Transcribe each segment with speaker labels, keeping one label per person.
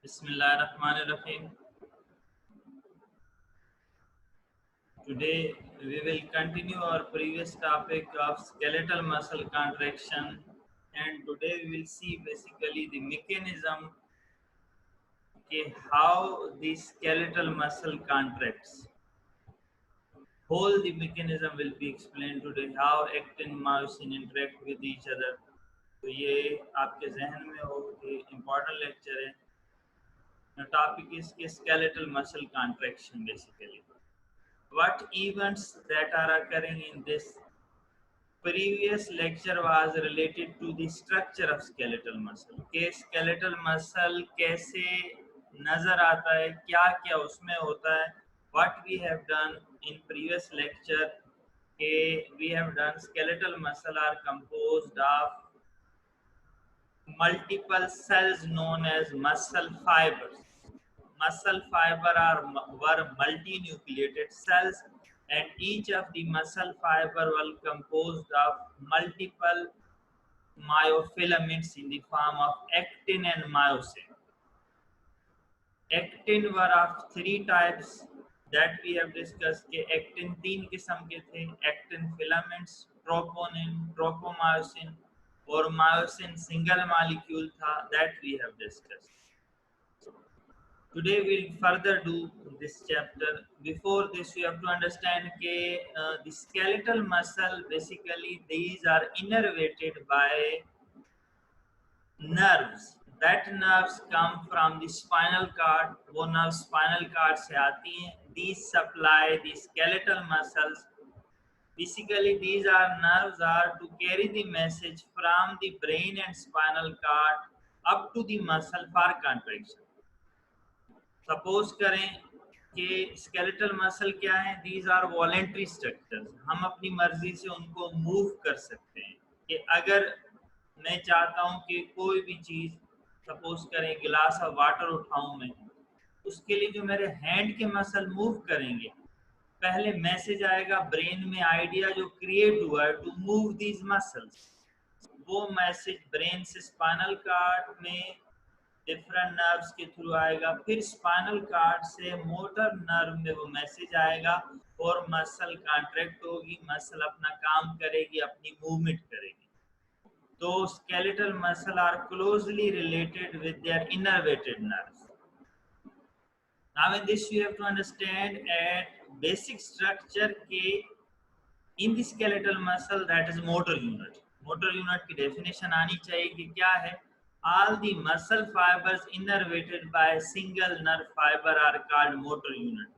Speaker 1: Bismillahirrahmanirrahim. Today we will continue our previous topic of skeletal muscle contraction, and today we will see basically the mechanism how the skeletal muscle contracts. Whole the mechanism will be explained today, how actin myosin interact with each other. तो ये आपके जहन में हो कि important lecture है. The topic is skeletal muscle contraction basically. What events that are occurring in this previous lecture was related to the structure of skeletal muscle. के skeletal muscle कैसे नजर आता है, क्या क्या उसमें होता है. What we have done in previous lecture, we have done skeletal muscle are composed of multiple cells known as muscle fibers. Muscle fiber were multinucleated cells, and each of the muscle fiber were composed of multiple myofilaments in the form of actin and myosin. Actin were of three types that we have discussed. के actin तीन किस्म के थे: actin filaments, troponin, tropomyosin, और myosin single molecule था, that we have discussed. Today we'll further do this chapter. Before this, you have to understand the skeletal muscle, basically these are innervated by nerves. That nerves come from the spinal cord. वो nerves spinal cord से आती हैं. These supply the skeletal muscles. Basically these are nerves are to carry the message from the brain and spinal cord up to the muscle for contraction. Suppose करें कि skeletal muscle क्या है. These are voluntary structures. हम अपनी मर्जी से उनको move कर सकते हैं. कि अगर मैं चाहता हूं कि कोई भी चीज, सपोज करें गिलास ऑफ वाटर उठाऊं मैं, उसके लिए जो मेरे हैंड के मसल मूव करेंगे, पहले मैसेज आएगा ब्रेन में, आइडिया जो क्रिएट हुआ है टू मूव दीज मसल्स, वो मैसेज ब्रेन से स्पाइनल कार्ड में डिफरेंट नर्व्स के थ्रू आएगा. फिर स्पाइनल कार्ड से मोटर नर्व में वो मैसेज आएगा और मसल कॉन्ट्रैक्ट होगी, मसल अपना काम करेगी, अपनी मूवमेंट करेगी. तो skeletal muscle are closely related with their innervated nerves. Now in this you have to understand at basic structure के in the skeletal muscle, that is motor unit. Motor unit की definition आनी चाहिए कि क्या है. All the muscle fibers innervated by a single nerve fiber are called motor unit.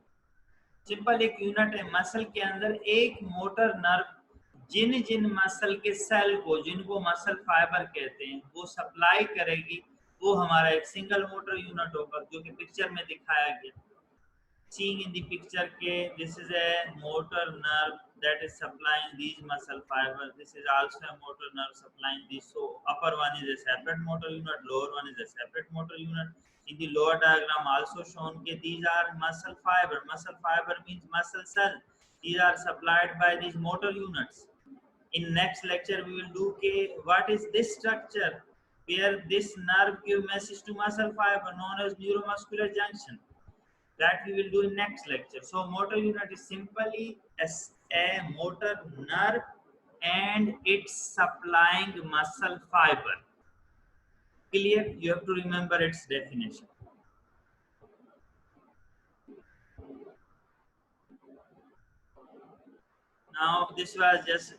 Speaker 1: Simple एक unit है. Muscle के अंदर एक मोटर नर्व जिन जिन मसल के सेल को, जिनको मसल फाइबर कहते हैं, वो सप्लाई करेगी, वो हमारा एक सिंगल मोटर यूनिट होगा, जो कि पिक्चर में दिखाया गया. Seeing in the picture, this is a motor nerve that is supplying these muscle fibers. This is also a motor nerve supplying these. So upper one is a separate motor unit, lower one is a separate motor unit. In the lower diagram also shown these are muscle fiber. Muscle fiber means muscle cell. These are supplied by these motor units. In next lecture we will do what is this structure where this nerve give message to muscle fiber, known as neuromuscular junction. That we will do in next lecture. So motor unit is simply a motor nerve and it's supplying muscle fiber. Clear? You have to remember its definition. Now this was just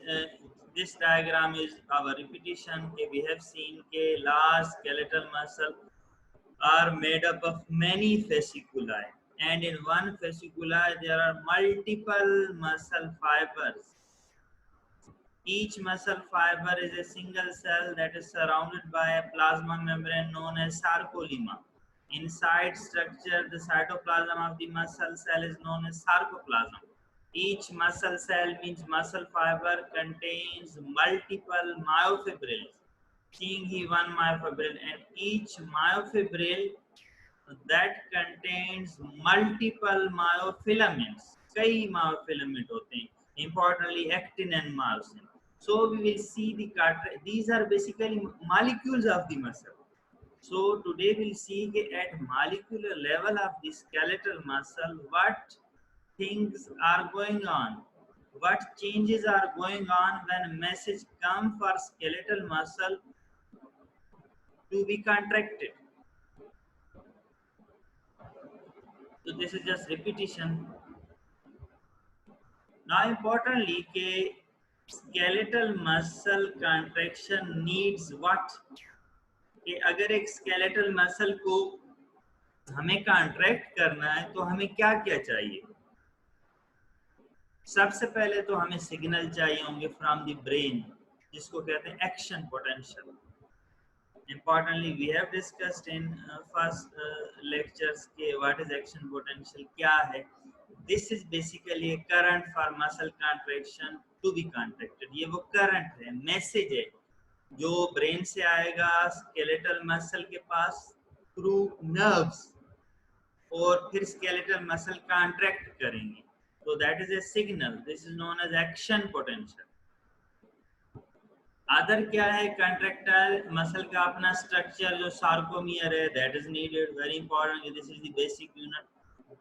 Speaker 1: this diagram is our repetition. We have seen large skeletal muscle are made up of many fasciculi, and in one fasciculi there are multiple muscle fibers. Each muscle fiber is a single cell that is surrounded by a plasma membrane known as sarcolemma. Inside structure, the cytoplasm of the muscle cell is known as sarcoplasm. Each muscle cell means muscle fiber contains multiple myofibrils. Seeing here one myofibril, and each myofibril that contains multiple myofilaments. कई myofilament होते हैं. Importantly, actin and myosin. So we will see these are basically molecules of the muscle. So today we'll see at molecular level of the skeletal muscle what things are going on, what changes are going on when message come for skeletal muscle to be contracted. So this is just repetition. Now importantly, skeletal muscle contraction needs what? कि अगर एक skeletal muscle को हमें contract करना है तो हमें क्या क्या चाहिए? सबसे पहले तो हमें सिग्नल चाहिए होंगे फ्रॉम द ब्रेन, जिसको कहते हैं action potential. Importantly, we have discussed in first lectures के what is action potential क्या है. This is basically a current for muscle contraction to be contracted. ये वो current है, मैसेज है जो ब्रेन से आएगा स्केलेटल मसल के पास थ्रू नर्व्स और फिर स्केलेटल मसल कॉन्ट्रैक्ट करेंगे. So that is a signal. This is known as action potential. Other क्या है? कंट्रैक्टाइल मसल का अपना स्ट्रक्चर जो सार्कोमियर है, that is needed, very important. This is the basic unit.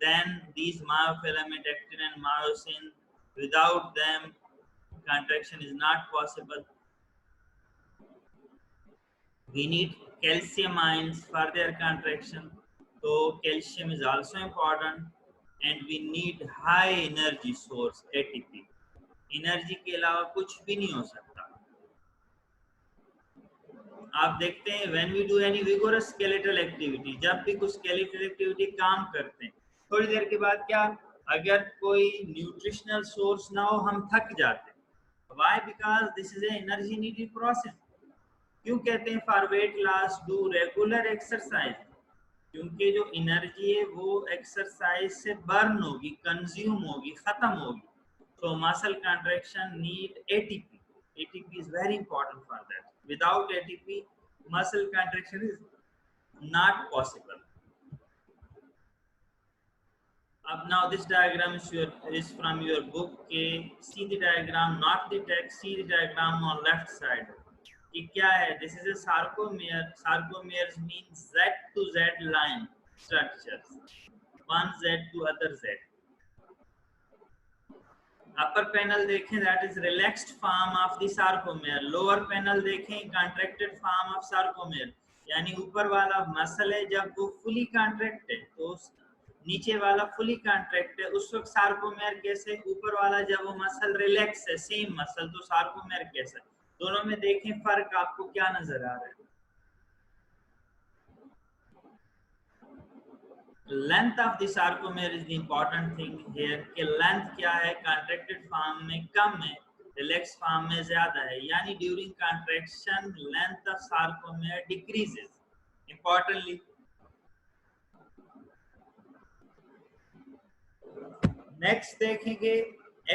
Speaker 1: Then these myofilament, actin and myosin, without them contraction is not possible. We need calcium ions for their contraction, so calcium is also important. And we need high energy source, ATP. Energy के अलावा कुछ भी नहीं हो सकता. आप देखते हैं when we do any vigorous skeletal activity, जब भी कुछ स्केलेटल एक्टिविटी काम करते हैं, थोड़ी देर के बाद क्या, अगर कोई न्यूट्रिशनल सोर्स ना हो हम थक जाते हैं. Why? Because this is a energy needed process. क्यों कहते हैं for weight loss do regular exercise? क्योंकि जो एनर्जी है वो एक्सरसाइज से बर्न होगी, कंज्यूम होगी, खत्म होगी. So muscle contraction need ATP. ATP is very important for that. Without ATP, muscle contraction is not possible. Now this diagram is from your book. See the diagram, not the text. See the diagram on left side. क्या है? This is a sarcomere. Sarcomeres means Z to Z line structures. One Z to other Z. Upper panel देखें, that is relaxed form of the sarcomere. Lower panel देखें, contracted form of sarcomere. यानी ऊपर वाला muscle है जब वो fully contract है, तो नीचे वाला फुली कॉन्ट्रैक्ट है, उस वक्त सार्कोमेयर कैसे? ऊपर वाला जब वो मसल रिलैक्स है, सेम मसल, तो सार्कोमेयर कैसा? दोनों में देखें फर्क आपको क्या नजर आ रहा है? Length of the sarcomere is the important thing here. कि लेंथ क्या है? कॉन्ट्रैक्टेड फॉर्म में कम है, रिलैक्स फॉर्म में ज्यादा है. यानी during contraction length of sarcomere decreases. Importantly next देखेंगे,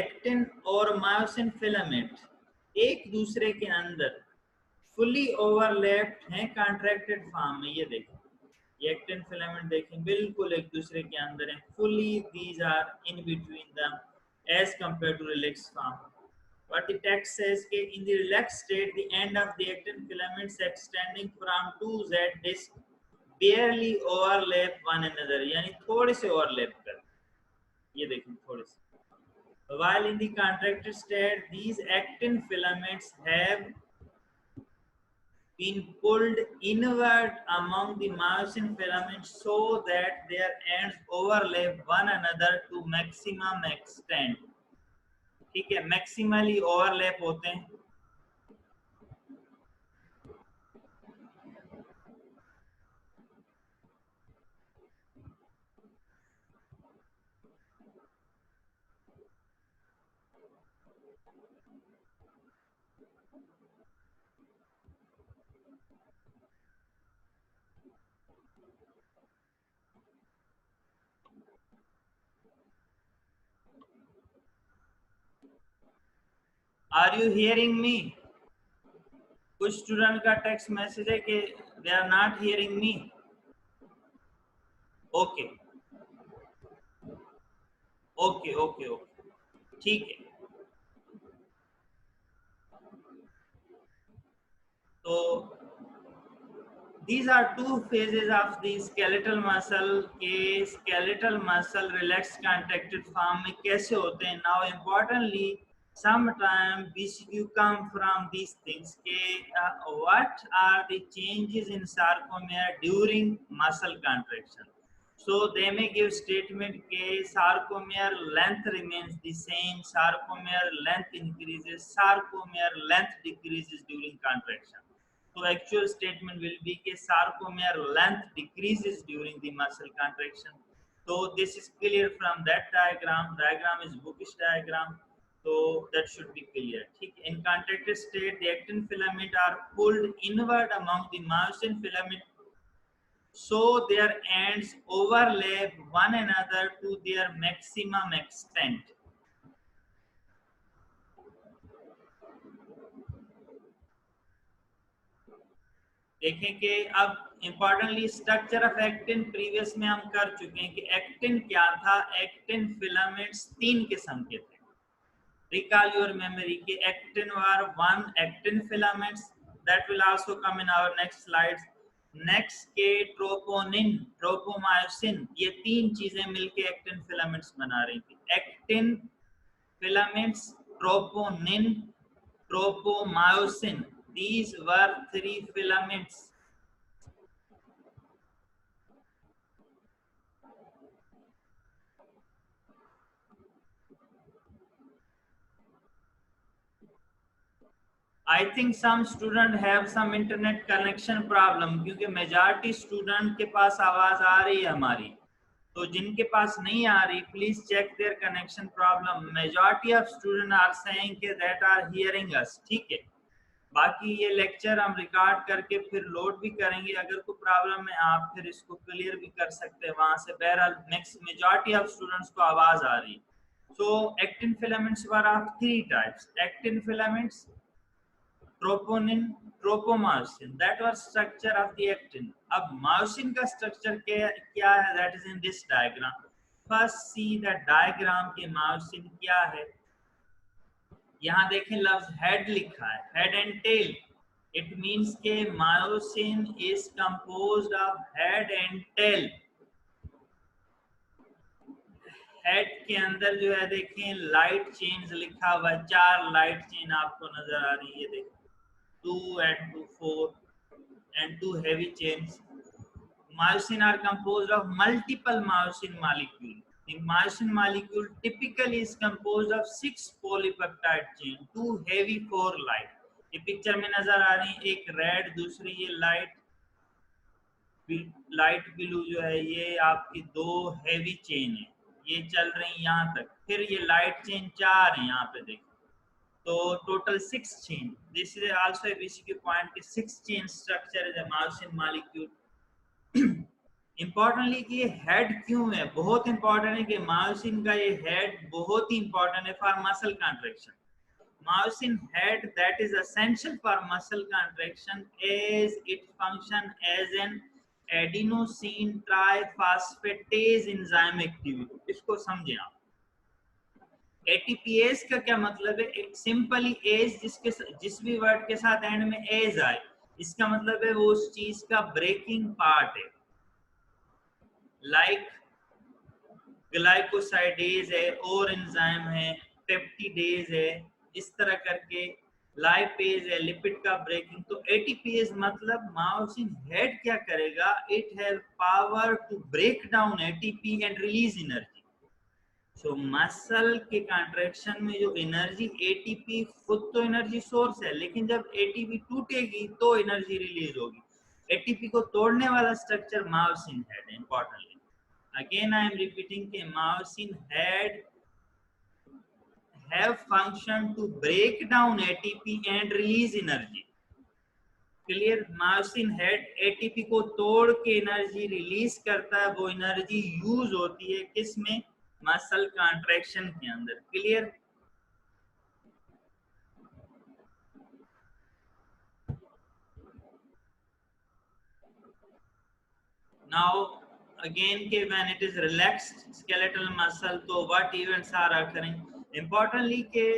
Speaker 1: एक्टिन और मायोसिन फिलामेंट एक दूसरे के अंदर फुली ओवरलैप्ड हैं कॉन्ट्रैक्टेड फॉर्म में. ये देखें, ये एक्टिन फिलामेंट देखें, बिल्कुल एक दूसरे के अंदर हैं. Fully these are in between them as compare to relax form. What the text says कि in the relaxed state the end of the actin filaments extending from 2Z disc barely overlap one another. यानी थोड़े से overlap कर. ये देखें थोड़े से. While in the contracted state these actin filaments have been pulled inward among the myosin filaments so that their ends overlap one another to maximum extent. ठीक है, मैक्सिमली ओवरलैप होते हैं. Are you hearing me? कुछ student का text message है कि they are not hearing me. Okay okay okay okay, ठीक है. तो These are two phases of the skeletal muscle के skeletal muscle relaxed contracted form में कैसे होते हैं. Now importantly, sometimes BCQ come from these things के what are the changes in sarcomere during muscle contraction. So they may give statement के sarcomere length remains the same, sarcomere length increases, sarcomere length decreases during contraction. So actual statement will be that sarcomere length decreases during the muscle contraction. So this is clear from that diagram. Diagram is bookish diagram. So that should be clear. In contracted state, the actin filament are pulled inward among the myosin filament, so their ends overlap one another to their maximum extent. देखें कि अब importantly structure of actin previous में हम कर चुके हैं कि actin क्या था. एक्टिन फिलामेंट्स 3 किस्म के थे. रिकॉल योर मेमोरी के actin were 1 actin filaments, that will also come in our next slides. Next के ट्रोपोनिन, ट्रोपोमायोसिन, ये 3 चीजें मिलके एक्टिन फिलामेंट्स बना रही थी. Actin filaments, troponin, tropomyosin, these were 3 filaments. I think some student have some internet connection problem, क्योंकि majority student के पास आवाज आ रही है हमारी. तो जिनके पास नहीं आ रही, please check their connection problem. Majority of student are saying that are hearing us. ठीक है. बाकी ये लेक्चर हम रिकॉर्ड करके फिर लोड भी करेंगे. अगर कोई प्रॉब्लम है आप फिर इसको क्लियर भी कर सकते हैं वहां से. बहरहाल नेक्स्ट मेजॉरिटी ऑफ स्टूडेंट्स को आवाज आ रही. So actin filaments were of 3 types. Actin filaments, troponin, tropomyosin, that was structure of the actin. अब मायोसिन का स्ट्रक्चर क्या है, that is in this diagram. First see the diagram के myosin क्या है. यहाँ देखें लफ्ज हेड लिखा है, head and tail. It means के myosin is composed of head and tail. Head के अंदर जो है देखें लाइट चेन्स लिखा हुआ है. 4 लाइट चेन आपको नजर आ रही है. देखें 2 and 2 4 and 2 heavy chains. Myosin are composed of multiple myosin molecules. The myosin molecule typically is composed of 6 polypeptide chain, 2 heavy, 4 light. ये पिक्चर में नजर आ रही है, एक रेड, दूसरी ये लाइट ब्लू जो है ये आपकी 2 हेवी चेन है, ये चल रही यहाँ तक. फिर ये लाइट चेन 4 है यहाँ पे देखें. तो total 6 chain. This is also a MCQ point कि 6 chain structure is a myosin molecule. Importantly कि ये हेड क्यों है, बहुत इंपॉर्टेंट है कि मायोसिन का ये हेड बहुत ही इंपॉर्टेंट है for muscle contraction. Myosin head that is essential for muscle contraction as it function as an adenosine triphosphatase enzyme activity. इसको समझें आप. एटीपीएस का क्या मतलब है. एक सिंपली एज जिस भी वर्ड के साथ एंड में एज आए, इसका मतलब है वो उस चीज का ब्रेकिंग पार्ट है. लाइक ग्लाइकोसाइडेज है, और एंजाइम है, पेप्टिडेज है, इस तरह करके लाइपेज है, लिपिड का ब्रेकिंग. तो एटीपीएस मतलब मायोसिन हेड क्या करेगा, it have power to break down ATP and release energy. So muscle के कॉन्ट्रैक्शन में जो एनर्जी, एटीपी खुद तो एनर्जी सोर्स है, लेकिन जब एटीपी टूटेगी तो एनर्जी रिलीज होगी. एटीपी को तोड़ने वाला स्ट्रक्चर मायोसिन हेड है. Importantly again I am repeating कि myosin head have function to break down ATP and release energy. Clear. myosin head ATP को तोड़ के एनर्जी रिलीज करता है. वो एनर्जी यूज होती है किसमें, मसल कॉन्ट्रैक्शन के अंदर. क्लियर. नाउ again के when it is relaxed skeletal muscle, तो what events are occurring. importantly के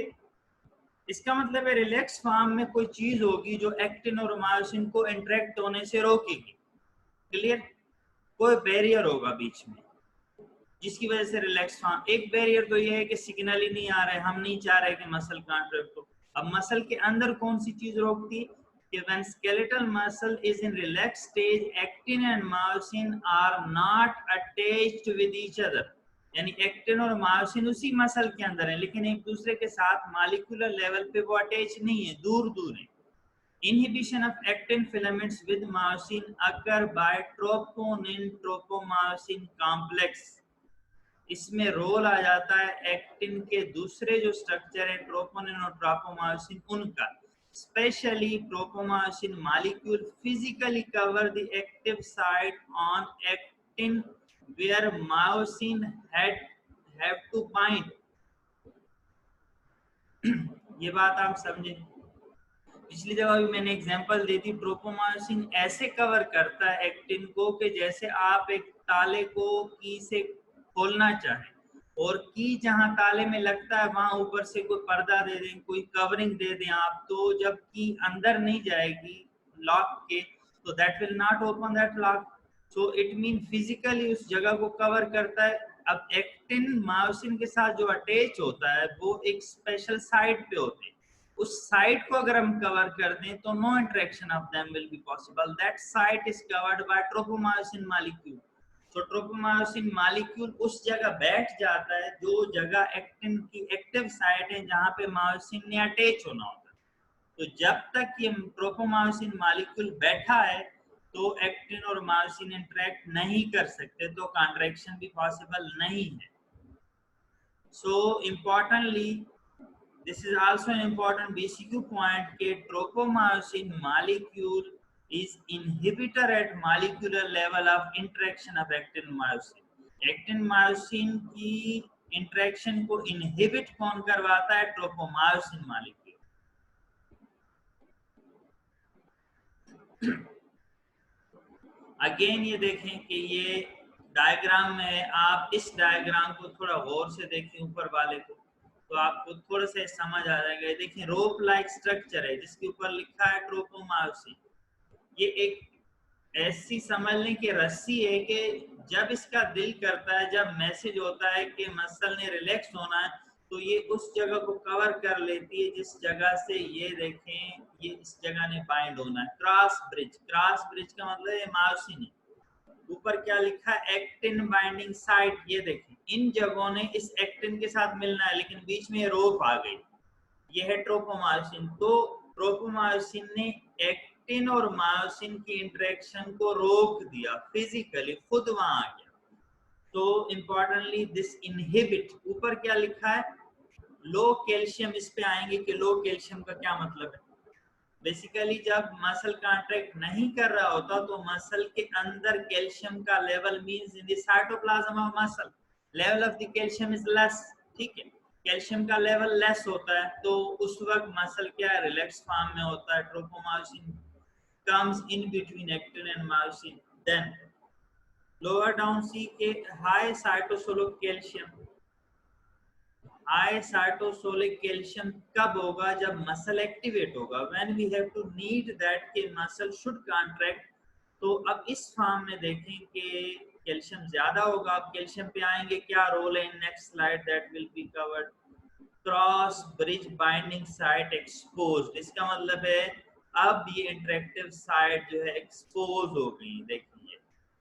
Speaker 1: इसका मतलब है रिलैक्स फॉर्म में कोई चीज होगी जो एक्टिन और मायोसिन को इंटरेक्ट होने से रोकेगी. क्लियर, कोई बैरियर होगा बीच में जिसकी वजह से रिलैक्स फॉर्म, एक बैरियर तो ये है कि सिग्नल ही नहीं आ रहा है, हम नहीं चाह रहे कि मसल कॉन्ट्रैक्ट हो। अब मसल के अंदर कौन सी चीज रोकती है कि when skeletal muscle is in relaxed stage, actin and myosin are not attached with each other, यानी एक्टिन और मायोसिन उसी मसल के अंदर है लेकिन एक दूसरे के साथ मॉलिक्यूलर लेवल पे वो अटैच नहीं है, दूर दूर है। Inhibition of actin filaments with myosin occur by troponin-tropomyosin complex। इसमें रोल आ जाता है एक्टिन के दूसरे जो स्ट्रक्चर है ट्रोपोनिन और ट्रोपोमायोसिन उनका। Specially tropomyosin molecule physically cover the active site on actin where myosin have to bind. ये बात आप समझे। पिछली जगह भी मैंने एग्जांपल दी थी, ट्रोपोमायोसिन ऐसे कवर करता है एक्टिन को कि जैसे आप एक ताले को की से खोलना चाहें और की जहां ताले में लगता है वहां ऊपर से कोई पर्दा दे दें, कोई कवरिंग दे दें आप, तो जब की अंदर नहीं जाएगी लॉक के तो that will not open that lock. So it mean physically उस जगह को कवर करता है। अब एक्टिन मायोसिन के साथ जो अटैच होता है वो एक स्पेशल साइट पे होते हैं, उस साइट को अगर हम कवर कर दें तो no interaction of them will be possible. That site is covered by tropomyosin molecule. तो ट्रोपोमायोसिन मॉलिक्यूल उस जगह बैठ जाता है जो जगह एक्टिन की एक्टिव साइट है जहां पे मायोसिन ने अटैच होना होता है। तो जब तक ये ट्रोपोमायोसिन मॉलिक्यूल बैठा है तो एक्टिन और मायोसिन इंटरेक्ट नहीं कर सकते, तो कॉन्ट्रैक्शन भी पॉसिबल नहीं है। सो importantly this is also an important BCQ point कि tropomyosin molecule is inhibitor at molecular level of interaction of actin myosin। actin myosin की interaction को inhibit कौन करवाता है? tropomyosin molecule। अगेन ये देखें कि ये डायग्राम में, आप इस डायग्राम को थोड़ा गौर से देखें ऊपर वाले को तो आपको थोड़ा सा समझ आ जाएगा। देखिए रोप लाइक स्ट्रक्चर है जिसके ऊपर लिखा है ट्रोपोमायोसिन। ये एक ऐसी समझ लें कि रस्सी है कि जब इसका दिल करता है, जब मैसेज होता है कि मसल ने रिलैक्स होना है तो ये उस जगह को कवर कर लेती है जिस जगह से ये देखें ये इस जगह ने बाइंड होना है। क्रॉस ब्रिज, क्रॉस ब्रिज का मतलब है मायोसिन है। ऊपर क्या लिखा है? Actin binding site. ये देखें इन जगहों ने इस एक्टिन के साथ मिलना है लेकिन बीच में रोप आ गई, ये है ट्रोपोमायोसिन। तो ट्रोपोमायोसिन ने एक्टिन और मायोसिन की इंटरेक्शन को रोक दिया, फिजिकली खुद वहां आ गया। तो इंपॉर्टेंटली दिस इनहिबिट, ऊपर क्या लिखा है? लो कैल्शियम। इस पे आएंगे कि लो कैल्शियम का क्या मतलब है। बेसिकली जब मसल कॉन्ट्रैक्ट नहीं कर रहा होता तो मसल के अंदर कैल्शियम का level means in the cytoplasm of muscle level of the calcium is less. ठीक है, कैल्शियम का लेवल लेस होता है तो उस वक्त मसल क्या है? रिलैक्स फॉर्म में होता है। Tropomyosin comes in between actin and myosin. Then lower down see के high cytosolic calcium. High cytosolic calcium कब होगा? जब मसल एक्टिवेट होगा, when we have to need that के मसल शुड कॉन्ट्रैक्ट। तो अब इस फॉर्म में देखें कि कैल्शियम ज्यादा होगा। अब कैल्शियम पे आएंगे, क्या रोल है in next slide that will be covered. Cross bridge binding site exposed. इसका मतलब है अब ये इंटरेक्टिव साइट जो है एक्सपोज हो गई। देखिए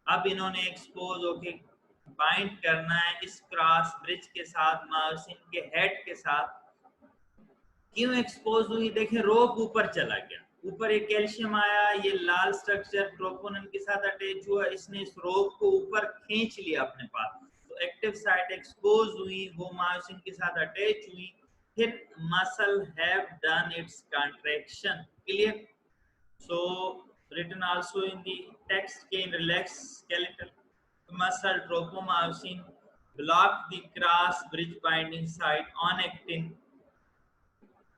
Speaker 1: अब इन्होंने एक्सपोज होके बाइंड करना है इस क्रॉस ब्रिज के साथ, मायोसिन के हेड के साथ। क्यों एक्सपोज हुई? देखें रोप ऊपर चला गया, ऊपर एक कैल्शियम आया, ये लाल स्ट्रक्चर ट्रोपोनिन के साथ अटैच हुआ, इसने इस रोप को ऊपर खींच लिया अपने पास। तो एक्टिव साइट एक्सपोज हुई, वो मायोसिन के साथ अटैच हुई, फिर muscle have done it's contraction. Clear? So written also in the text can relax skeletal muscle tropomyosin block the cross bridge binding site on actin.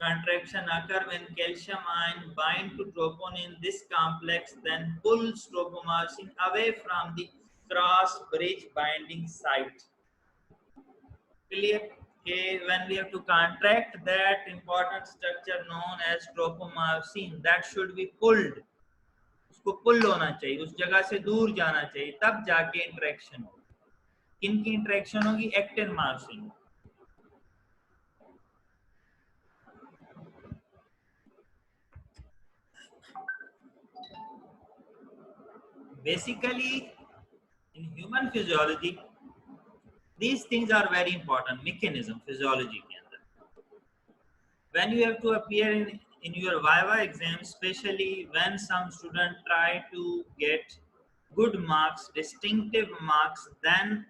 Speaker 1: Contraction occur when calcium ion bind to troponin. This complex then pulls tropomyosin away from the cross bridge binding site. Clear? Okay, when we have to contract that important structure known as tropomyosin, that should be pulled. उसको पुल होना चाहिए, उस जगह से दूर जाना चाहिए, तब जाके इंटरेक्शन हो। किन की इंटरेक्शन होगी? Actin myosin. Basically in human physiology these things are very important mechanism physiology के अंदर। when you have to appear in your viva exam, especially when some student try to get good marks, distinctive marks, then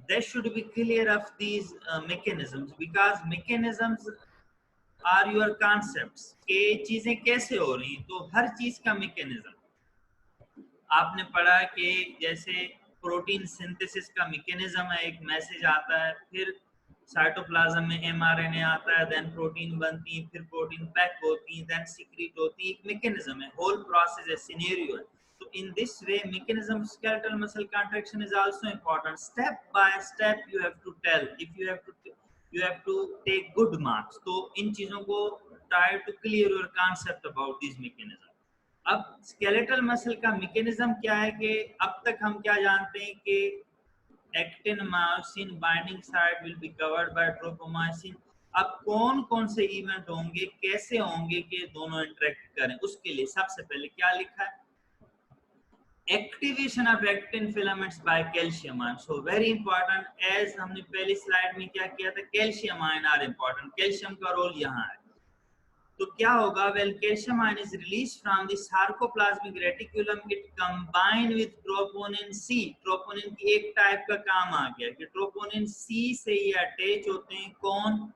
Speaker 1: they should be clear of these mechanisms, because mechanisms are your concepts कि चीजें कैसे हो रही हैं। तो हर चीज का mechanism आपने पढ़ा कि जैसे प्रोटीन सिंथेसिस का मैकेनिज्म है, एक मैसेज आता है, फिर साइटोप्लाज्म में एमआरएनए आता है, देन प्रोटीन बनती है, फिर प्रोटीन पैक होती है, देन सीक्रेट होती है, एक मैकेनिज्म है, होल प्रोसेस है, सिनेरियो है। तो in this way mechanism skeletal muscle contraction is also important. Step by step you have to tell if you have to take good marks. तो इन चीजों को try to clear your concept about these mechanisms. अब skeletal muscle का mechanism क्या है कि अब तक हम क्या जानते हैं कि actin myosin binding site will be covered by tropomyosin. अब कौन कौन से इवेंट होंगे, कैसे होंगे कि दोनों इंटरेक्ट करें, उसके लिए सबसे पहले क्या लिखा है? Activation of actin filaments by calcium ion. So very important, as हमने पहली स्लाइड में क्या किया था, calcium ion are important, calcium का रोल यहाँ है। तो क्या होगा? Well calcium ion is release from the sarcoplasmic reticulum, it combine with troponin C. Troponin की एक टाइप का काम आ गया कि ट्रोपोनिन सी से ये अटैच होते हैं, कौन?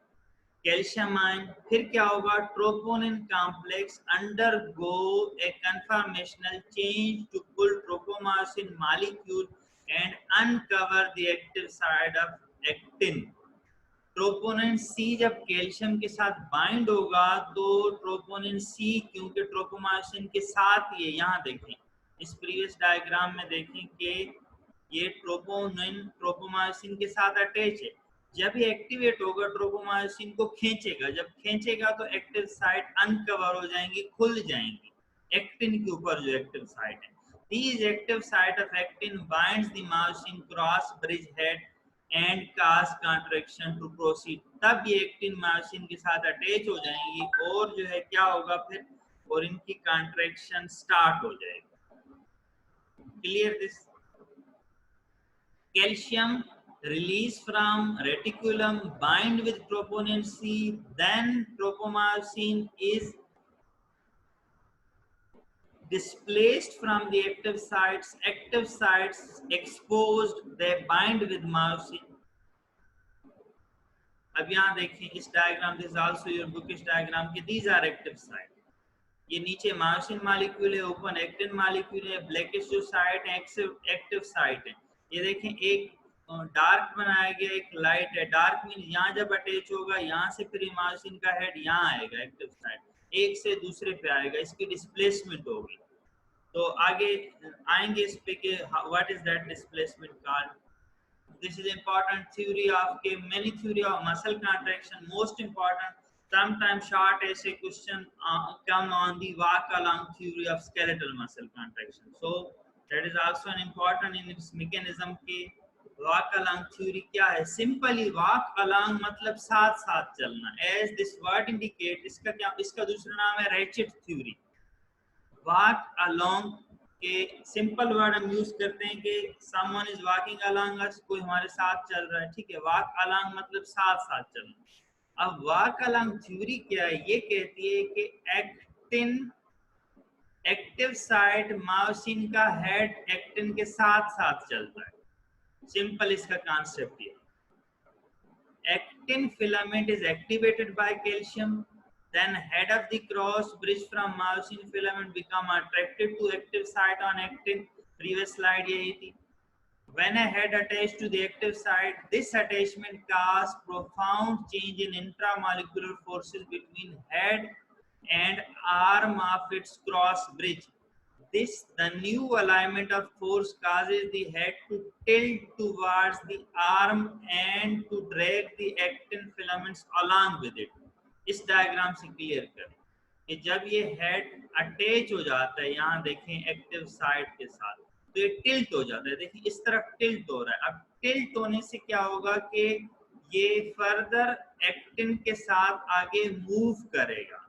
Speaker 1: Calcium ion. फिर क्या होगा? Troponin complex undergo a conformational change to pull tropomyosin molecule and uncover the active side of actin. Troponin C जब कैल्शियम के साथ बाइंड होगा तो ट्रोपोनिन सी, क्योंकि ट्रोपोमायोसिन के साथ ये, यहाँ देखें इस प्रीवियस डायग्राम में देखें कि ये ट्रोपोनिन ट्रोपोमायोसिन के साथ अटैच है। जब ये एक्टिवेट होगा ट्रोपोमायोसिन को खींचेगा, जब खींचेगा तो एक्टिव साइट अनकवर हो जाएंगी, खुल जाएंगी एक्टिन के ऊपर जो एक्टिव साइट है। These active site of actin binds the myosin cross bridge head and cause contraction to proceed। तब ये एक्टिन मायोसिन के साथ अटैच हो जाएंगी और जो है क्या होगा फिर, और इनकी कॉन्ट्रैक्शन स्टार्ट हो जाएगी। Clear this? Calcium release from reticulum bind with troponin C, then tropomyosin is displaced from the active sites exposed, they bind with myosin। अब यहाँ देखें इस diagram, this also your bookish diagram कि these are active site. ये नीचे myosin molecule है, ऊपर actin molecule है, ब्लैकिश जो साइट है एक्टिव साइट है। ये देखें एक डार्क बनाया गया, एक लाइट है। डार्क मीन यहाँ जब अटैच होगा, यहाँ से फिर मायोसिन का हेड यहाँ आएगा, एक्टिव साइट एक से दूसरे पे आएगा, इसकी डिस्प्लेसमेंट होगी। तो आगे आएंगे इस पे कि what is that displacement called. This is important theory of many theory of muscle contraction. Most important, sometimes short essay question come on the walk along theory of skeletal muscle contraction. So that is also an important in its mechanism के walk along theory क्या है? Simply walk along मतलब साथ साथ चलना। As this word indicate, इसका क्या, इसका दूसरा नाम है ratchet theory। walk along के सिंपल वर्ड हम यूज करते हैं कि someone is walking along us, कोई हमारे साथ चल रहा है, ठीक है। walk along मतलब साथ साथ चलना। अब walk along थ्योरी क्या है? ये कहती है कि एक्टिन एक्टिव साइट मायोसिन का हेड एक्टिन के साथ साथ चलता है। सिंपल इसका कॉन्सेप्ट ये। Actin filament is activated by calcium, then head of the cross bridge from myosin filament become attracted to active site on actin। previous slide यही थी। when a head attached to the active site, this attachment cause profound change in intramolecular forces between head and arm of its cross bridge। The new alignment of force causes the head to tilt towards the arm and to drag the actin filaments along with it। इस diagram से clear करें। कि जब ये head attach हो जाता है, यहाँ देखें एक्टिव साइट के साथ, तो ये टिल्ट हो जाता है। देखिए इस तरफ टिल्ट हो रहा है। अब टिल्ट होने से क्या होगा कि ये फर्दर एक्टिन के साथ आगे मूव करेगा,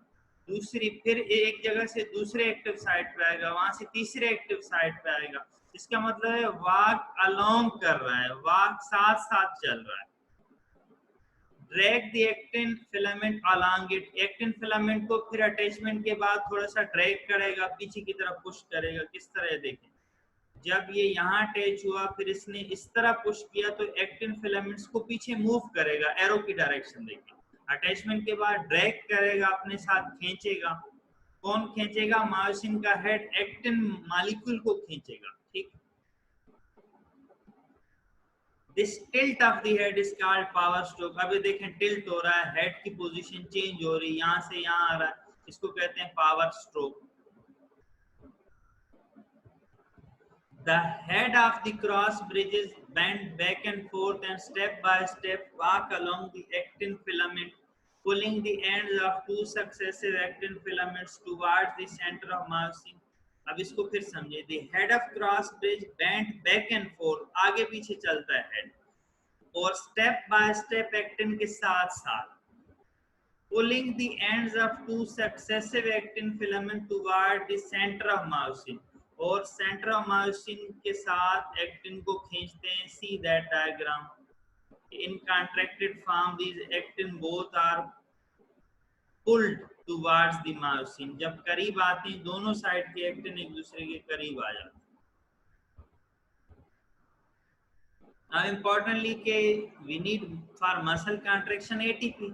Speaker 1: दूसरी फिर एक जगह से दूसरे एक्टिव साइट पे आएगा, वहां से तीसरे एक्टिव साइट पे आएगा। इसका मतलब है वॉक अलोंग कर रहा है, वॉक साथ साथ चल रहा है। Drag the actin filament along it, actin filament को फिर अटैचमेंट के बाद थोड़ा सा ड्रैग करेगा, पीछे की तरफ पुश करेगा। किस तरह देखें, जब ये यहाँ अटैच हुआ फिर इसने इस तरह पुश किया तो एक्टिन फिलामेंट्स को पीछे मूव करेगा, एरो की डायरेक्शन देखिए। अटैचमेंट के बाद ड्रैग करेगा, अपने साथ खींचेगा। कौन खींचेगा? मायोसिन का हेड एक्टिन मॉलिक्यूल को खींचेगा। ठीक, this tilt of the head is called power stroke. अभी देखें टिल्ट हो रहा है, हेड की पोजीशन चेंज हो रही है, यहाँ से यहाँ आ रहा है, इसको कहते हैं power stroke. The head of the cross bridge is bent back and forth and step by step walk along the actin filament, pulling the ends of two successive actin filaments towards the center of myosin. अब इसको फिर समझिए, the head of cross bridge bent back and forth, आगे पीछे चलता है head, और step by step actin के साथ साथ pulling the ends of two successive actin filament toward the center of myosin, और सेंटर ऑफ मायोसिन के साथ एक्टिन को खींचते हैं। See that diagram, in contracted form these actin both are pulled towards the myosin. जब करीब आती हैं दोनों साइड के एक्टिन एक दूसरे के करीब आ जाते हैं। नाउ इंपॉर्टेंटली के we need for muscle contraction ATP.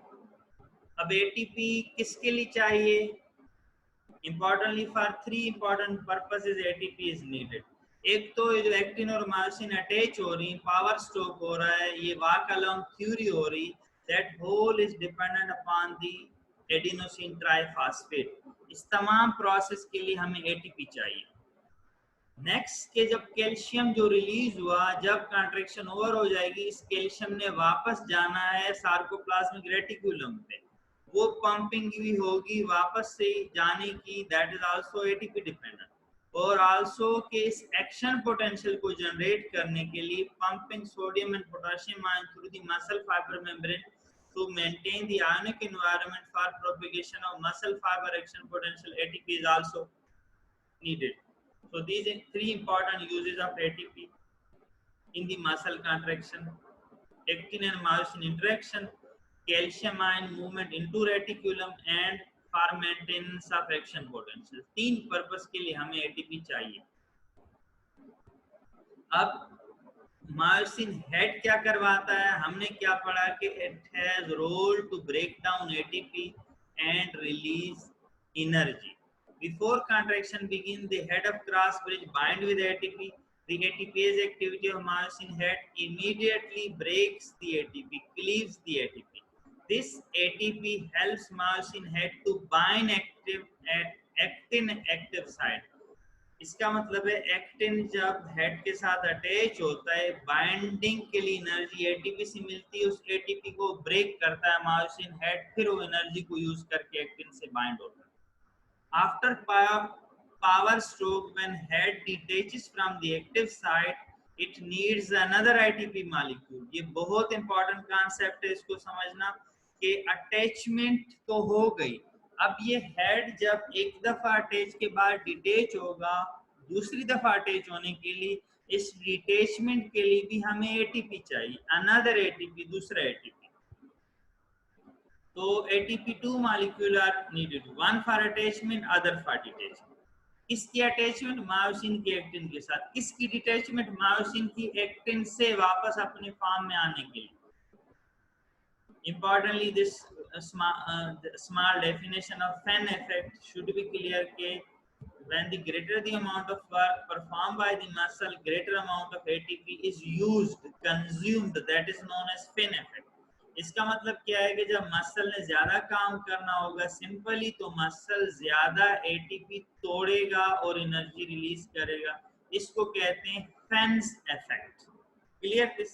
Speaker 1: अब एटीपी किसके लिए चाहिए? Importantly, for three important purposes ATP is needed. एक तो ये जो एक्टिन और मायोसिन अटैच हो रही, पावर स्ट्रोक हो रहा है, ये वॉक अलोंग थ्योरी हो रही, that whole is dependent upon the adenosine triphosphate. इस तमाम प्रोसेस के लिए हमें ATP चाहिए। नेक्स्ट के जब कैल्शियम जो रिलीज हुआ, जब कॉन्ट्रैक्शन ओवर हो जाएगी, इस कैल्शियम ने वापस जाना है सार्कोप्लाज्मिक रेटिकुलम पे, वो पंपिंग भी होगी वापस से जाने की, that is also ATP dependent. और आल्सो के इस एक्शन पोटेंशियल को जनरेट करने के लिए pumping sodium and potassium ion through the muscle fibre membrane to maintain the ionic environment for propagation of muscle fiber action potential, ATP is also needed. So these are three important uses of ATP in the muscle contraction: actin and myosin interaction, calcium ion movement into reticulum, and for maintenance of action potential. तीन purpose के लिए हमें ATP चाहिए। अब myosin head क्या करवाता है? हमने क्या पढ़ा कि it has role to break down ATP and release energy. Before contraction begins, the head of cross bridge bind with ATP. The ATPase activity of myosin head immediately breaks the ATP, cleaves the ATP. This ATP helps myosin head to bind actin active site. इसका मतलब है actin जब head के साथ attach होता है, binding के लिए एनर्जी एटीपी से मिलती है, उस एटीपी को ब्रेक करता है मायोसिन हेड, फिर वो एनर्जी को यूज करके एक्टिन से बाइंड होता है। After power stroke, when head detaches from the active site, it needs another ATP molecule. ये बहुत इंपॉर्टेंट कॉन्सेप्ट है, इसको समझना कि अटैचमेंट तो हो गई, अब ये हेड जब एक दफा अटैच के बाद डिटेच होगा, दूसरी दफा अटैच होने के लिए इस डिटेचमेंट के लिए भी हमें एटीपी चाहिए, अनदर एटीपी, दूसरा एटीपी। तो ATP two molecule are needed, one for attachment, other for detachment. किसकी अटैचमेंट? मायोसिन की एक्टिन के साथ। किसकी डिटैचमेंट? मायोसिन की एक्टिन से वापस अपने फॉर्म में आने के लिए। Importantly, this small definition of Fenn effect should be clear कि when the greater the amount of work performed by the muscle, greater amount of ATP is used, consumed, that is known as Fenn effect. इसका मतलब क्या है कि जब muscle ने ज्यादा काम करना होगा सिंपली, तो मसल ज्यादा एटीपी तोड़ेगा और एनर्जी रिलीज करेगा। इसको कहते हैं Fenn's effect. Clear this?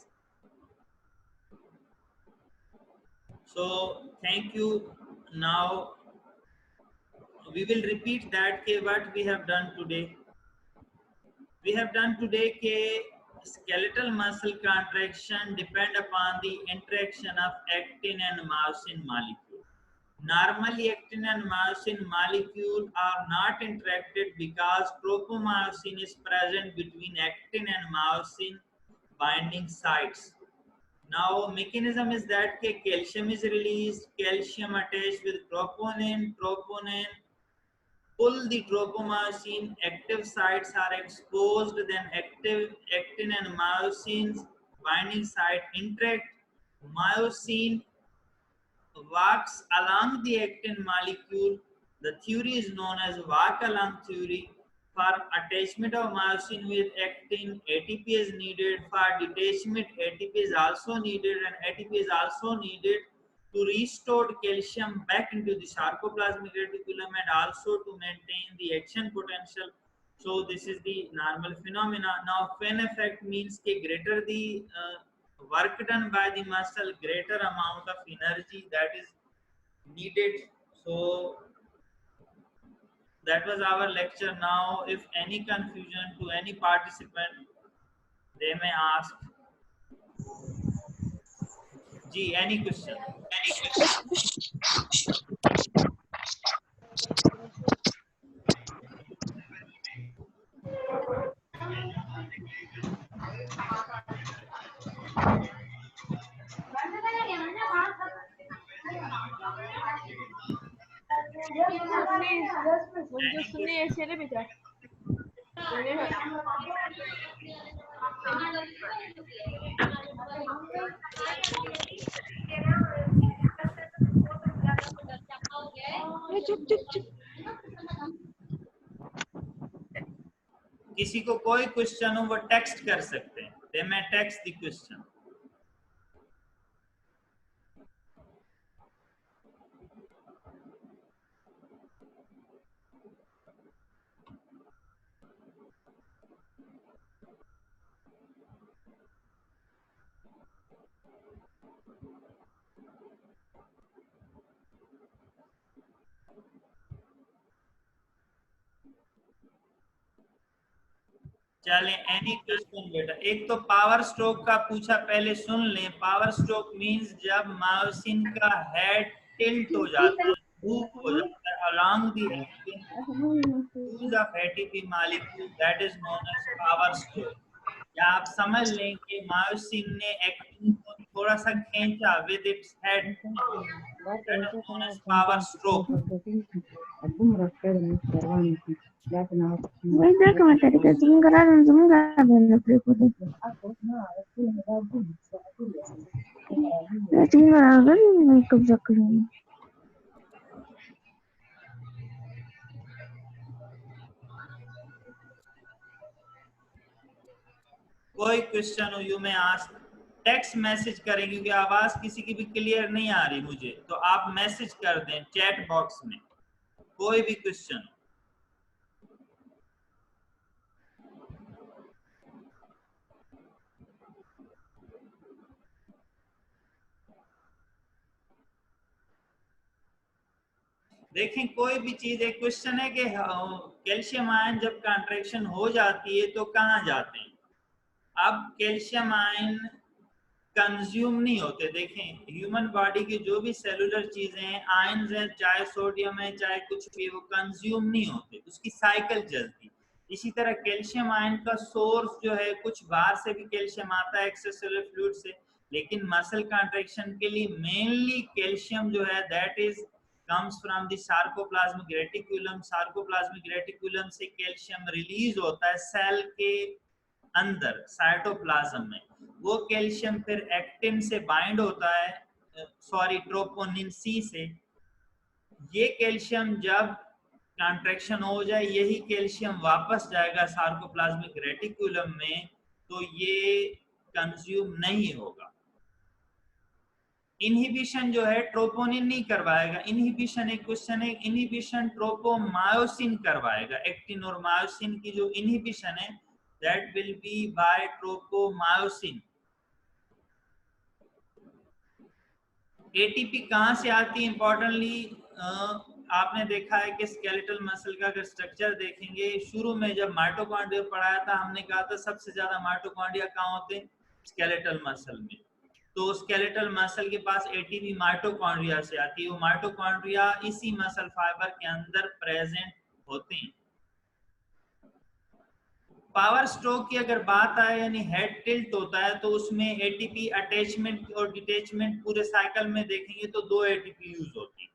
Speaker 1: So thank you. Now we will repeat that ke what we have done today. We have done today ke skeletal muscle contraction depend upon the interaction of actin and myosin molecule. Normally actin and myosin molecule are not interacted because tropomyosin is present between actin and myosin binding sites. Now mechanism is that ke calcium is released, calcium attached with troponin, troponin pull the tropomyosin, active sites are exposed, then active actin and myosin's binding site interact. Myosin walks along the actin molecule. The theory is known as walk along theory. For attachment of myosin with actin, ATP is needed. For detachment, ATP is also needed, and ATP is also needed to restore calcium back into the sarcoplasmic reticulum and also to maintain the action potential. So this is the normal phenomena. Now Fenn effect means कि greater the work done by the muscle, greater amount of energy that is needed. So that was our lecture. Now if any confusion to any participant, they may ask. Ji, any question? Any question? किसी को कोई question हो वो text कर सकते हैं. They may text the question. चले any question बेटा. एक तो पावर स्ट्रोक का पूछा, पहले सुन लें. पावर स्ट्रोक मींस जब मायोसिन का हेड टिल्ट हो जाता है, मूव हो जाता है along the actin, use of ATP molecule, that is known as power stroke. या आप समझ लें कि मायोसिन ने एक्टिन को थोड़ा सा खींचा with its head, that is known as power stroke. कोई क्वेश्चन हो यू में आस्क. टेक्स्ट मैसेज करें क्योंकि आवाज किसी की भी क्लियर नहीं आ रही मुझे, तो आप मैसेज कर दें चैट बॉक्स में कोई भी क्वेश्चन. देखें कोई भी चीज, एक क्वेश्चन है कि कैल्शियम आयन जब कॉन्ट्रैक्शन हो जाती है तो कहाँ जाते हैं. अब कैल्शियम आयन कंज्यूम नहीं होते. देखें ह्यूमन बॉडी की जो भी सेलुलर चीजें हैं, आयन्स हैं, चाहे सोडियम है चाहे कुछ भी, वो कंज्यूम नहीं होते, उसकी साइकिल चलती. इसी तरह कैल्शियम आयन का सोर्स जो है, कुछ बाहर से भी कैल्शियम आता है एक्स्ट्रासेलुलर फ्लूइड से, लेकिन मसल कॉन्ट्रैक्शन के लिए मेनली कैल्शियम जो है that is comes from the sarcoplasmic reticulum. sarcoplasmic reticulum से कैल्शियम रिलीज होता है सेल के अंदर साइटोप्लाज्म में. वो कैल्शियम फिर एक्टिन से बाइंड होता है, सॉरी ट्रोपोनिन सी से. ये कैल्शियम जब कॉन्ट्रैक्शन हो जाए, यही कैल्शियम वापस जाएगा सार्कोप्लाज्मिक रेटिकुलम में, तो ये कंज्यूम नहीं होगा. इनहिबिशन जो है ट्रोपोनिन नहीं करवाएगा. इनहिबिशन एक क्वेश्चन है, इनहिबिशन ट्रोपोमायोसिन करवाएगा. एक्टिन और मायोसिन की जो इनहिबिशन है that will be by tropomyosin. ATP कहाँ से आती है? इंपॉर्टेंटली आपने देखा है कि स्केलेटल मसल का अगर स्ट्रक्चर देखेंगे, शुरू में जब माइटोकॉन्ड्रिया पढ़ाया था हमने कहा था सबसे ज्यादा माइटोकॉन्ड्रिया कहाँ होते हैं? स्केलेटल मसल में। तो स्केलेटल मसल के पास एटीपी माइटोकॉन्ड्रिया से आती है, वो माइटोकॉन्ड्रिया इसी मसल फाइबर के अंदर प्रेजेंट होते हैं। पावर स्ट्रोक की अगर बात आए यानी हेड टिल्ट होता है तो उसमें एटीपी अटैचमेंट और डिटैचमेंट पूरे साइकिल में देखेंगे तो 2 एटीपी यूज होती है।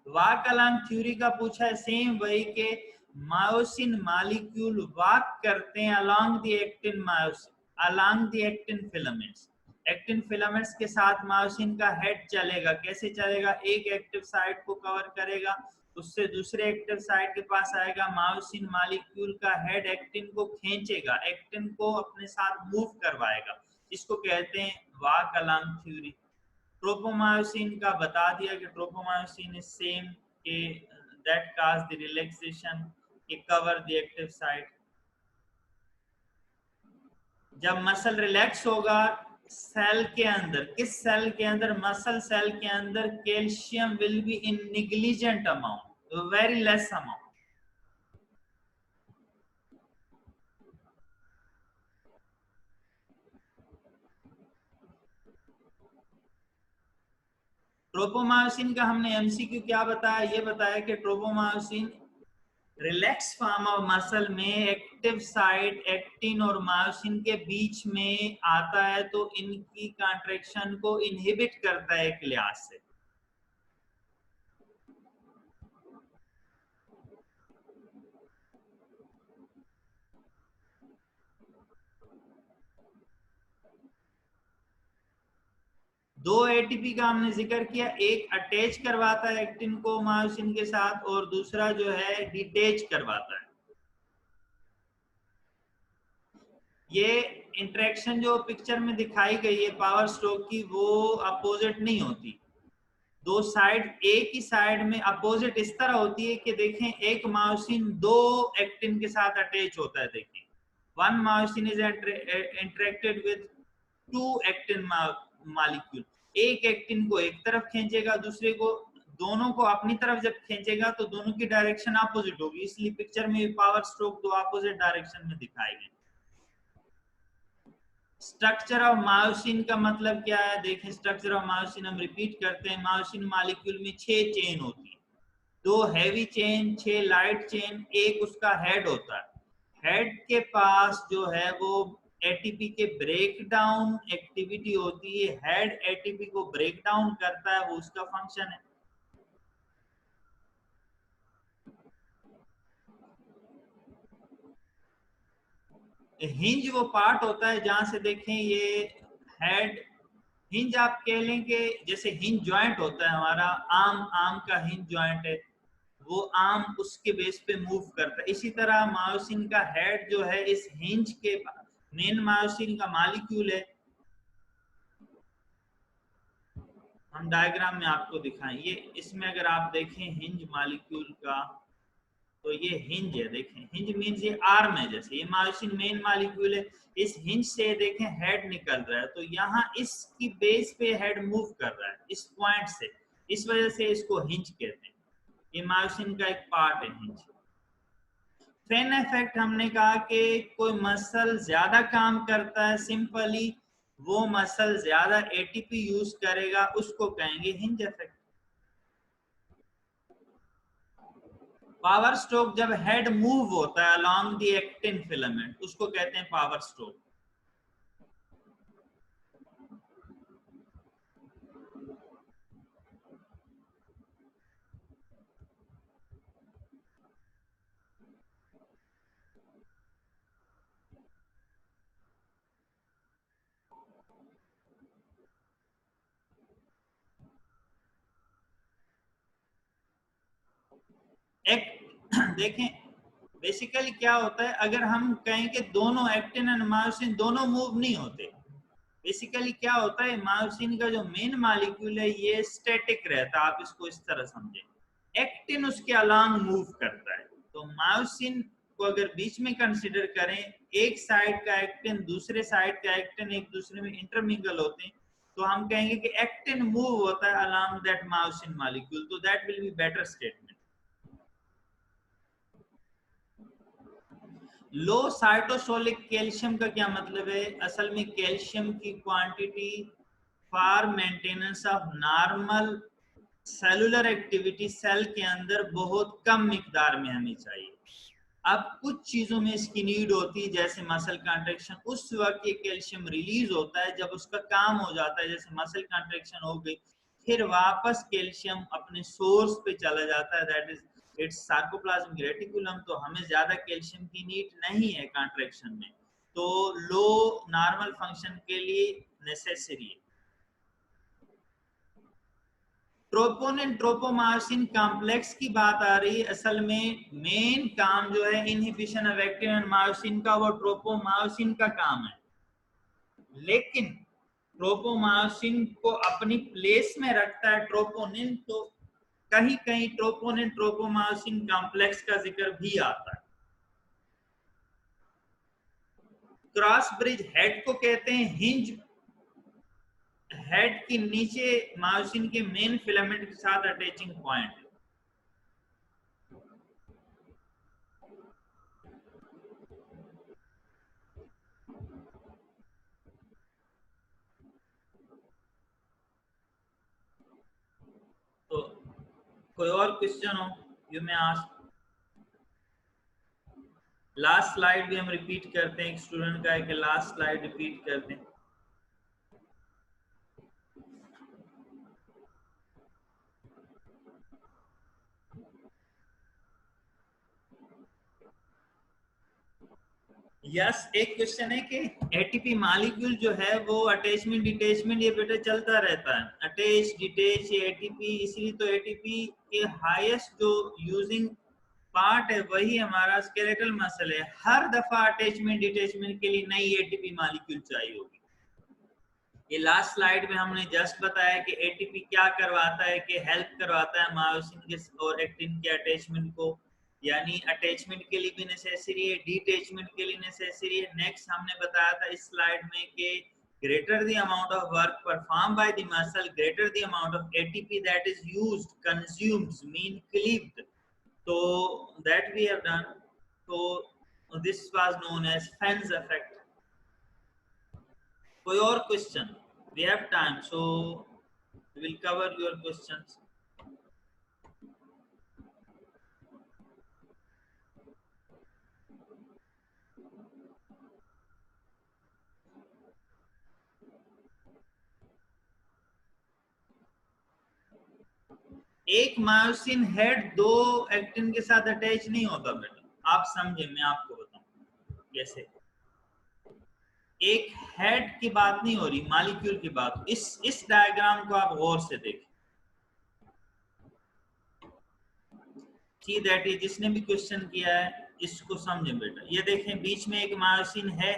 Speaker 1: वाक अलोंग थ्योरी का पूछा है, सेम वही के मायोसिन मॉलिक्यूल वाक करते हैं along the actin myosin, along the actin filaments. Actin filaments के साथ मायोसिन का हेड चलेगा। कैसे चलेगा? एक एक्टिव साइट को कवर करेगा, उससे दूसरे एक्टिव साइट के पास आएगा, मायोसिन मॉलिक्यूल का हेड एक्टिन को खींचेगा, एक्टिन को अपने साथ मूव करवाएगा। इसको कहते हैं वाक अलोंग थ्योरी। ट्रोपोमायोसिन का बता दिया कि ट्रोपोमायोसिन इज सेम के दैट काज द रिलैक्सेशन के कवर द एक्टिव साइट। जब मसल रिलैक्स होगा सेल के अंदर, किस सेल के अंदर? मसल सेल के अंदर calcium will be in negligent amount, very less amount. Tropomyosin का हमने एमसीक्यू क्या बताया? ये बताया कि tropomyosin relax form of muscle में एक्टिव साइट एक्टिन और मायोसिन के बीच में आता है, तो इनकी कॉन्ट्रैक्शन को इनहिबिट करता है एक लिहाज से। दो एटीपी का हमने जिक्र किया, एक अटैच करवाता है एक्टिन को मायोसिन के साथ और दूसरा जो है डिटैच करवाता है। ये इंटरेक्शन जो पिक्चर में दिखाई गई है पावर स्ट्रोक की, वो अपोजिट नहीं होती। दो साइड, एक ही साइड में अपोजिट इस तरह होती है कि देखें एक मायोसिन दो एक्टिन के साथ अटैच होता है। देखें one myosin is interacted with two actin molecule. एक एक्टिन को एक तरफ खींचेगा, दूसरे को, दोनों को अपनी तरफ जब खींचेगा तो दोनों की डायरेक्शन अपोजिट होगी, इसलिए पिक्चर में पावर स्ट्रोक दो अपोजिट डायरेक्शन में दिखाए गए। स्ट्रक्चर ऑफ मायोसिन का मतलब क्या है? देखें स्ट्रक्चर ऑफ मायोसिन हम रिपीट करते हैं। मायोसिन मॉलिक्यूल में 6 चेन होती है, 2 हैवी चेन, 6 लाइट चेन, एक उसका हेड होता है। हेड के पास जो है वो एटीपी के ब्रेक डाउन एक्टिविटी होती है। हेड एटीपी को ब्रेक डाउन करता है, वो उसका फंक्शन है। हिंज वो पार्ट होता है जहां से देखें ये हेड, हिंज आप कह लें कि जैसे हिंज जॉइंट होता है हमारा, आम का हिंज जॉइंट है, वो आम उसके बेस पे मूव करता है। इसी तरह मायोसिन का हेड जो है इस हिंज के, मेन मायोसिन का मॉलिक्यूल है। हम डायग्राम में आपको दिखाएं, ये इसमें अगर आप देखें हिंज मॉलिक्यूल का, तो ये हिंज है। देखें हिंज मींस ये आर्म है, जैसे ये मायोसिन मेन मॉलिक्यूल है, इस हिंज से देखें हेड निकल रहा है, तो यहाँ इसकी बेस पे हेड मूव कर रहा है इस पॉइंट से, इस वजह से इसको हिंज कहते हैं। ये मायोसिन का एक पार्ट है हिंज। फेन इफेक्ट हमने कहा कि कोई मसल ज्यादा काम करता है, सिंपली वो मसल ज्यादा एटीपी यूज करेगा, उसको कहेंगे हिंज इफेक्ट। पावर स्ट्रोक जब हेड मूव होता है अलोंग द एक्टिन फिलामेंट, उसको कहते हैं पावर स्ट्रोक। एक देखें बेसिकली क्या होता है, अगर हम कहें कि दोनों एक्टिन एंड मायोसिन दोनों मूव नहीं होते, बेसिकली क्या होता है, मायोसिन का जो मेन मॉलिक्यूल है ये स्टैटिक रहता है, आप इसको इस तरह समझें, एक्टिन उसके अलोंग मूव करता है। तो मायोसिन को अगर बीच में कंसीडर करें, एक साइड का एक्टिन दूसरे साइड का एक्टिन एक दूसरे में इंटरमिंगल होते हैं, तो हम कहेंगे कि एक्टिन मूव होता है along that myosin molecule, तो that will be better statement. लो साइटोसोलिक कैल्शियम का क्या मतलब है? असल में कैल्शियम की quantity for maintenance of normal cellular activity cell के अंदर बहुत कम मिकदार में हमें चाहिए. अब कुछ चीजों में इसकी नीड होती है, जैसे मसल कॉन्ट्रैक्शन, उस वक्त ये कैल्शियम रिलीज होता है. जब उसका काम हो जाता है, जैसे मसल कॉन्ट्रैक्शन हो गई, फिर वापस कैल्शियम अपने सोर्स पे चला जाता है, that is it's sarcoplasmic reticulum. तो हमें ज्यादा कैल्शियम की नीड नहीं है कॉन्ट्रैक्शन में, तो लो नॉर्मल फंक्शन के लिए नेसेसरी है. ट्रोपोनिन ट्रोपोमायोसिन कॉम्प्लेक्स की बात आ रही है. असल में मेन काम जो है inhibition of actin and myosin का, वो ट्रोपोमायोसिन का काम है. लेकिन ट्रोपोमायोसिन को अपनी प्लेस में रखता है ट्रोपोनिन, तो कहीं कहीं ट्रोपोनिन ट्रोपोमायोसिन कॉम्प्लेक्स का जिक्र भी आता है. क्रॉस ब्रिज हेड को कहते हैं. हिंज हेड के नीचे मायोसिन के मेन फिलामेंट के साथ अटैचिंग पॉइंट. तो कोई और क्वेश्चन हो यू में आस्क. लास्ट स्लाइड भी हम रिपीट करते हैं. एक स्टूडेंट का है कि लास्ट स्लाइड रिपीट करते हैं. यस, एक क्वेश्चन है कि एटीपी मॉलिक्यूल जो है वो अटैचमेंट डिटैचमेंट ये बेटा चलता रहता है. अटैच डिटैच ये एटीपी, इसलिए तो एटीपी के हाईएस्ट जो यूजिंग पार्ट है वही हमारा स्केलेटल मसल है. हर दफा अटैचमेंट डिटैचमेंट के लिए नई एटीपी मॉलिक्यूल चाहिए होगी. ये लास्ट स्लाइड में हमने जस्ट बताया कि एटीपी क्या करवाता है, कि हेल्प करवाता है मायोसिन के और एक्टिन के अटैचमेंट को, यानी अटैचमेंट के लिए भी नेसेसरी है, डिटैचमेंट के लिए नेसेसरी है. नेक्स्ट हमने बताया था इस स्लाइड में कि greater the amount of work performed by the muscle, greater the amount of ATP that is used, consumed, mean cleaved. So that we have done. So this was known as Fenn's effect. कोई और question? We have time, so we will cover your questions. एक myosin head दो actin के साथ attach नहीं होता बेटा. आप समझे, मैं आपको बताऊं कैसे. एक हेड की बात नहीं हो रही, मॉलिक्यूल की बात. इस डायग्राम को आप गौर से देखें. सी दैट ये जिसने भी क्वेश्चन किया है इसको समझें बेटा. ये देखें, बीच में एक मायोसिन है,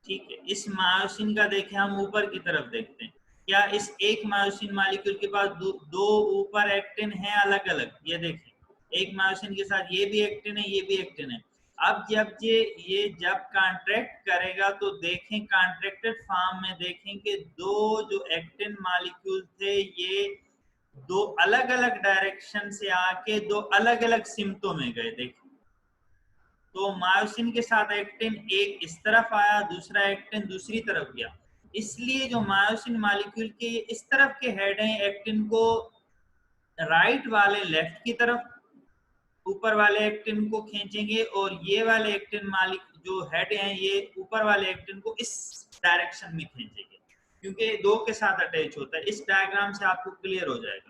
Speaker 1: ठीक है. इस मायोसिन का देखें, हम ऊपर की तरफ देखते हैं. क्या इस एक मायोसिन मॉलिक्यूल के पास दो ऊपर एक्टिन है अलग अलग? ये देखें, एक मायोसिन के साथ ये भी एक्टिन है, ये भी एक्टिन है. अब जब ये जब कॉन्ट्रैक्ट करेगा तो देखें, कॉन्ट्रैक्टेड फॉर्म में देखें कि दो जो एक्टिन मॉलिक्यूल थे ये दो अलग अलग डायरेक्शन से आके दो अलग अलग सिमतों में गए. देखें, तो मायोसिन के साथ एक्टिन एक इस तरफ आया, दूसरा एक्टिन दूसरी तरफ गया. इसलिए जो मायोसिन मॉलिक्यूल के इस तरफ के हेड हैं, एक्टिन को राइट वाले लेफ्ट की तरफ, ऊपर वाले एक्टिन को खींचेंगे, और ये वाले एक्टिन मालिक जो हेड हैं ये ऊपर वाले एक्टिन को इस डायरेक्शन में खींचेंगे, क्योंकि दो के साथ अटैच होता है. इस डायग्राम से आपको क्लियर हो जाएगा.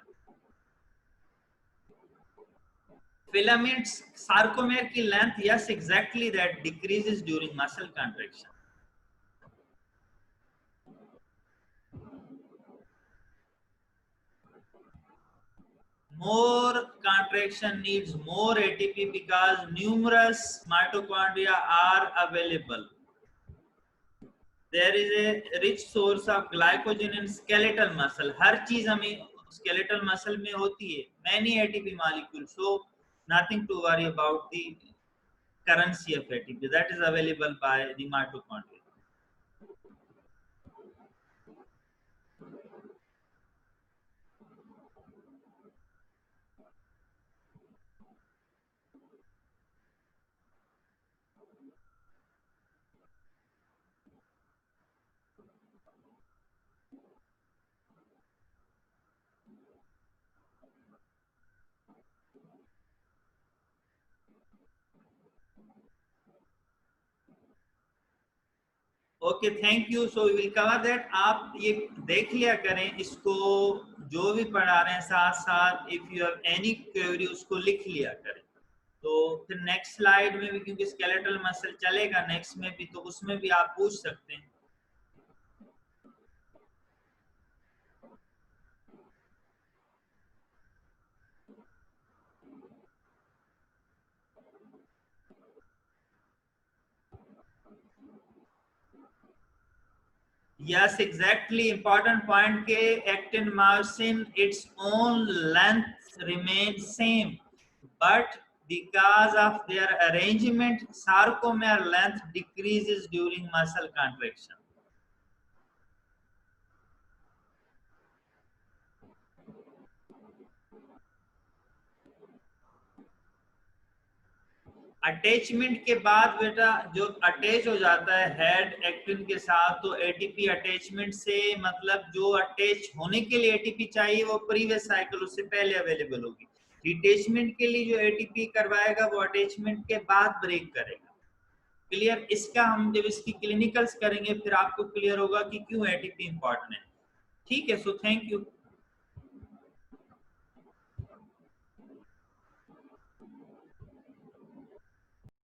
Speaker 1: Filaments sarcomere की length, yes, exactly that decreases during muscle contraction. More contraction needs more ATP because numerous mitochondria are available. There is a rich source of glycogen in skeletal muscle. हर चीज हमें skeletal muscle में होती है. Many ATP molecules, so nothing to worry about the currency of ATP that is available by the mitochondria. Okay, thank you. So we will cover that. आप ये देख लिया करें इसको, जो भी पढ़ा रहे हैं साथ साथ, if you have any query उसको लिख लिया करें। तो फिर नेक्स्ट स्लाइड में भी, क्योंकि स्केलेटल मसल चलेगा नेक्स्ट में भी, तो उसमें भी आप पूछ सकते हैं। Yes, exactly. Important point के actin myosin, its own length remains same, but because of their arrangement, sarcomere length decreases during muscle contraction. Attachment के बाद बेटा जो अटैच हो जाता है हेड एक्टिन के साथ, तो एटीपी अटैचमेंट से मतलब जो अटैच होने के लिए एटीपी चाहिए वो प्रीवियस साइकिल उससे पहले अवेलेबल होगी। रिटेचमेंट के लिए जो एटीपी करवाएगा वो अटैचमेंट के बाद ब्रेक करेगा। क्लियर? इसका हम जब इसकी क्लिनिकल्स करेंगे फिर आपको क्लियर होगा कि क्यों एटीपी इंपॉर्टेंट है। ठीक है, सो थैंक यू।